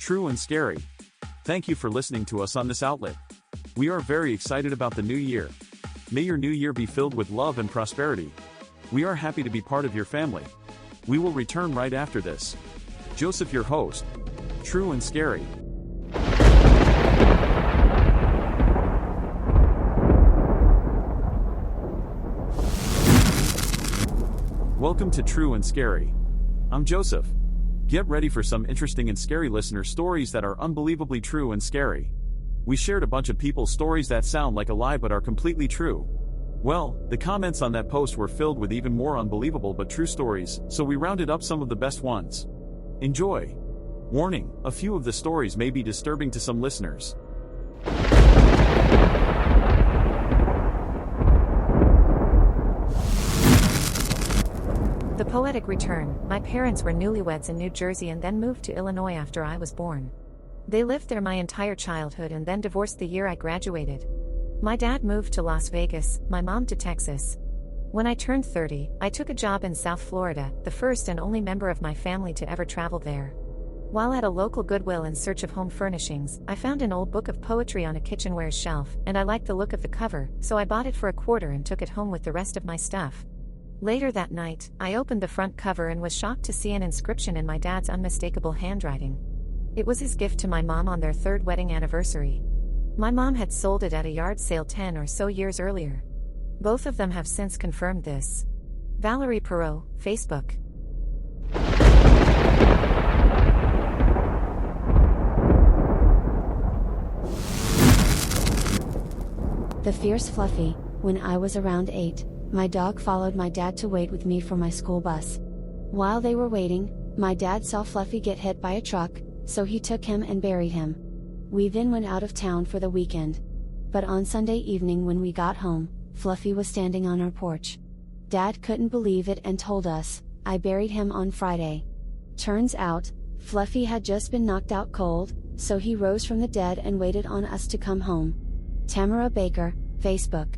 true and scary. Thank you for listening to us on this outlet. We are very excited about the new year. May your new year be filled with love and prosperity. We are happy to be part of your family. We will return right after this. Joseph, your host. True and scary. Welcome to True and Scary. I'm Joseph. Get ready for some interesting and scary listener stories that are unbelievably true and scary. We shared a bunch of people's stories that sound like a lie but are completely true. Well, the comments on that post were filled with even more unbelievable but true stories, so we rounded up some of the best ones. Enjoy. Warning, a few of the stories may be disturbing to some listeners. The Poetic Return. My parents were newlyweds in New Jersey and then moved to Illinois after I was born. They lived there my entire childhood and then divorced the year I graduated. My dad moved to Las Vegas, my mom to Texas. When I turned 30, I took a job in South Florida, the first and only member of my family to ever travel there. While at a local Goodwill in search of home furnishings, I found an old book of poetry on a kitchenware shelf, and I liked the look of the cover, so I bought it for $1 and took it home with the rest of my stuff. Later that night, I opened the front cover and was shocked to see an inscription in my dad's unmistakable handwriting. It was his gift to my mom on their 3rd wedding anniversary. My mom had sold it at a yard sale 10 or so years earlier. Both of them have since confirmed this. Valerie Perot, Facebook. The Fierce Fluffy. When I was around 8, my dog followed my dad to wait with me for my school bus. While they were waiting, my dad saw Fluffy get hit by a truck, so he took him and buried him. We then went out of town for the weekend. But on Sunday evening when we got home, Fluffy was standing on our porch. Dad couldn't believe it and told us, "I buried him on Friday." Turns out, Fluffy had just been knocked out cold, so he rose from the dead and waited on us to come home. Tamara Baker, Facebook.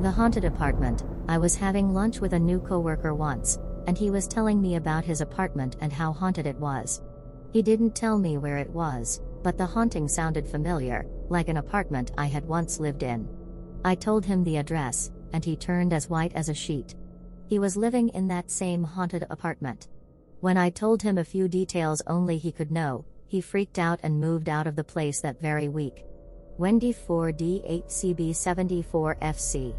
The Haunted Apartment. I was having lunch with a new coworker once, and he was telling me about his apartment and how haunted it was. He didn't tell me where it was, but the haunting sounded familiar, like an apartment I had once lived in. I told him the address, and he turned as white as a sheet. He was living in that same haunted apartment. When I told him a few details only he could know, he freaked out and moved out of the place that very week. Wendy 4D8CB74FC.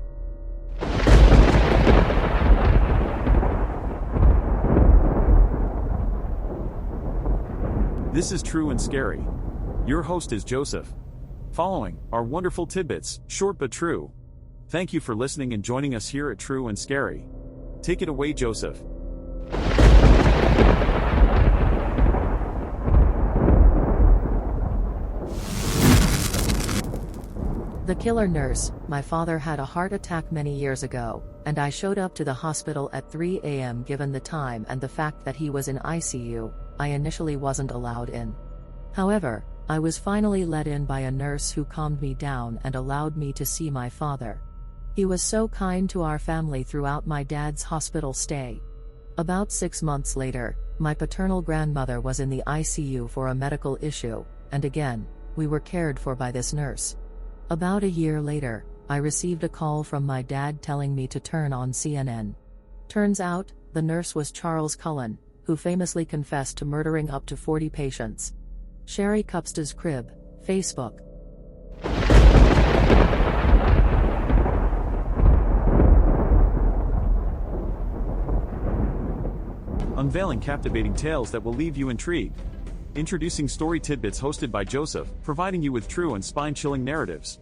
This is True and Scary. Your host is Joseph. Following are wonderful tidbits, short but true. Thank you for listening and joining us here at True and Scary. Take it away, Joseph. The Killer Nurse. My father had a heart attack many years ago, and I showed up to the hospital at 3 a.m. Given the time and the fact that he was in ICU, I initially wasn't allowed in. However, I was finally let in by a nurse who calmed me down and allowed me to see my father. He was so kind to our family throughout my dad's hospital stay. About 6 months later, my paternal grandmother was in the ICU for a medical issue, and again, we were cared for by this nurse. About a year later, I received a call from my dad telling me to turn on CNN. Turns out, the nurse was Charles Cullen, who famously confessed to murdering up to 40 patients. Sherry Cupsta's Crib, Facebook. Unveiling captivating tales that will leave you intrigued. Introducing Story Tidbits hosted by Joseph, providing you with true and spine-chilling narratives.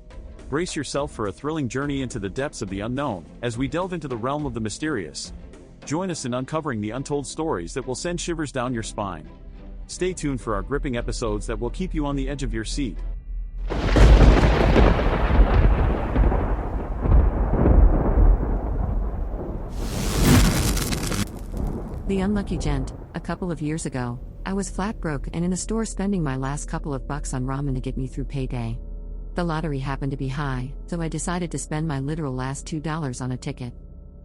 Brace yourself for a thrilling journey into the depths of the unknown, as we delve into the realm of the mysterious. Join us in uncovering the untold stories that will send shivers down your spine. Stay tuned for our gripping episodes that will keep you on the edge of your seat. The Unlucky Gent. A couple of years ago, I was flat broke and in a store spending my last couple of bucks on ramen to get me through payday. The lottery happened to be high, so I decided to spend my literal last $2 on a ticket.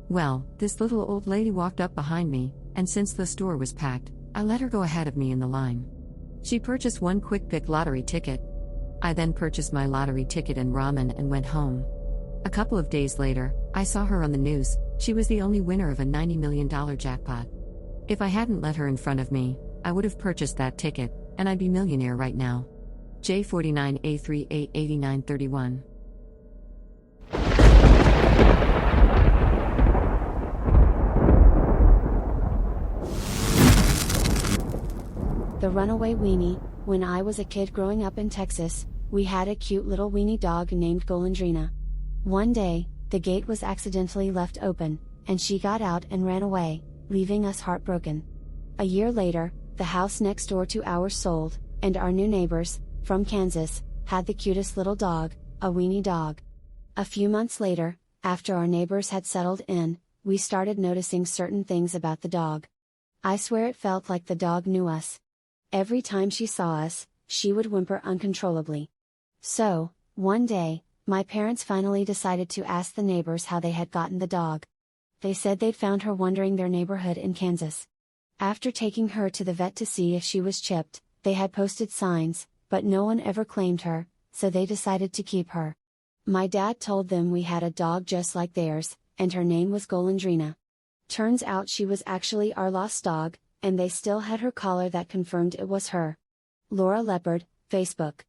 Well, this little old lady walked up behind me, and since the store was packed, I let her go ahead of me in the line. She purchased one quick pick lottery ticket. I then purchased my lottery ticket and ramen and went home. A couple of days later, I saw her on the news. She was the only winner of a $90 million jackpot. If I hadn't let her in front of me, I would have purchased that ticket, and I'd be millionaire right now. J49A388931. The runaway weenie. When I was a kid growing up in Texas, we had a cute little weenie dog named Golondrina. One day, the gate was accidentally left open, and she got out and ran away, leaving us heartbroken. A year later, the house next door to ours sold, and our new neighbors, from Kansas, had the cutest little dog, a weenie dog. A few months later, after our neighbors had settled in, we started noticing certain things about the dog. I swear it felt like the dog knew us. Every time she saw us, she would whimper uncontrollably. So, one day, my parents finally decided to ask the neighbors how they had gotten the dog. They said they'd found her wandering their neighborhood in Kansas. After taking her to the vet to see if she was chipped, they had posted signs, but no one ever claimed her, so they decided to keep her. My dad told them we had a dog just like theirs, and her name was Golondrina. Turns out she was actually our lost dog, and they still had her collar that confirmed it was her. Laura Leopard, Facebook.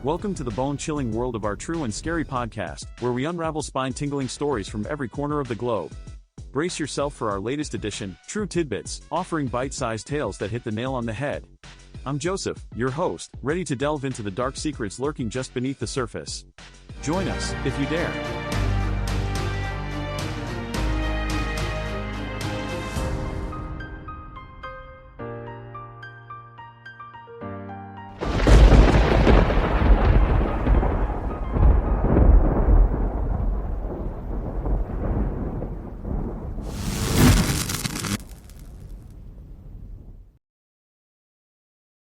Welcome to the bone-chilling world of our True and Scary podcast, where we unravel spine-tingling stories from every corner of the globe. Brace yourself for our latest edition, True Tidbits, offering bite-sized tales that hit the nail on the head. I'm Joseph, your host, ready to delve into the dark secrets lurking just beneath the surface. Join us, if you dare.